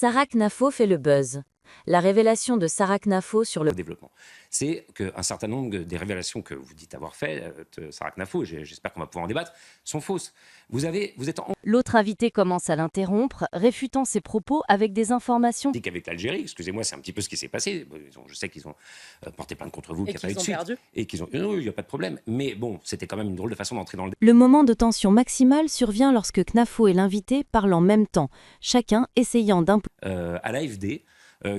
Sarah Knafo fait le buzz. La révélation de Sarah Knafo sur le développement. C'est qu'un certain nombre des révélations que vous dites avoir faites, Sarah Knafo, j'espère qu'on va pouvoir en débattre, sont fausses. Vous êtes en L'autre invité commence à l'interrompre, réfutant ses propos avec des informations. avec l'Algérie, excusez-moi, c'est un petit peu ce qui s'est passé. Je sais qu'ils ont porté plainte contre vous, Et qu'il n'y a pas eu de qu'ils ont suite. perdu. Et qu'ils ont... Non, il n'y a pas de problème. Mais bon, c'était quand même une drôle de façon d'entrer dans le... Le moment de tension maximale survient lorsque Knafo et l'invité parlent en même temps, chacun essayant à l'AFD,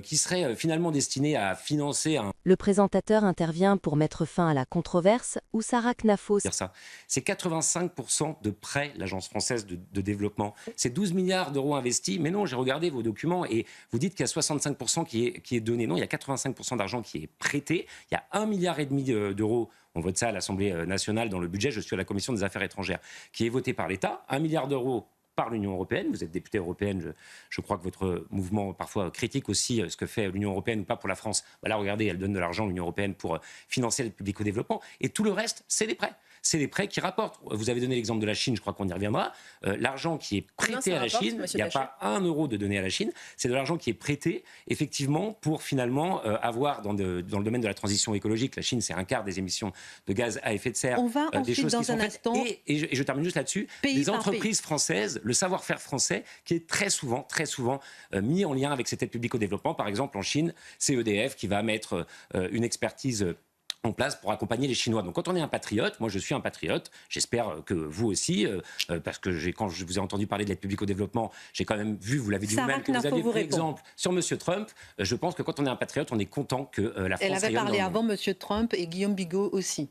qui serait finalement destiné à financer un... Le présentateur intervient pour mettre fin à la controverse où Sarah Knafo... Dire ça. C'est 85% de prêts, l'Agence française de développement. C'est 12 milliards d'euros investis. Mais non, j'ai regardé vos documents et vous dites qu'il y a 65% qui est donné. Non, il y a 85% d'argent qui est prêté. Il y a 1,5 milliard d'euros. On vote ça à l'Assemblée nationale dans le budget. Je suis à la Commission des affaires étrangères, qui est voté par l'État. 1 milliard d'euros par l'Union européenne. Vous êtes députée européenne, je crois que votre mouvement parfois critique aussi ce que fait l'Union européenne ou pas pour la France. Voilà, regardez, elle donne de l'argent à l'Union européenne pour financer l'aide publique au développement. Et tout le reste, c'est des prêts. C'est des prêts qui rapportent. Vous avez donné l'exemple de la Chine, je crois qu'on y reviendra. L'argent qui est prêté à la Chine, il n'y a pas 1 euro de donné à la Chine, c'est de l'argent qui est prêté, effectivement, pour finalement avoir dans le domaine de la transition écologique, la Chine, c'est 1/4 des émissions de gaz à effet de serre. On va des ensuite, choses dans qui sont un faites. instant... Et je termine juste là-dessus. Des entreprises françaises, le savoir-faire français, qui est très souvent mis en lien avec cette aide publique au développement. Par exemple, en Chine, c'est EDF qui va mettre une expertise en place pour accompagner les Chinois. Donc quand on est un patriote, moi je suis un patriote, j'espère que vous aussi, parce que quand je vous ai entendu parler de l'aide publique au développement, j'ai quand même vu, vous l'avez dit vous-même, que vous aviez pris exemple sur M. Trump. Je pense que quand on est un patriote, on est content que la France... Elle avait parlé avant M. Trump et Guillaume Bigot aussi.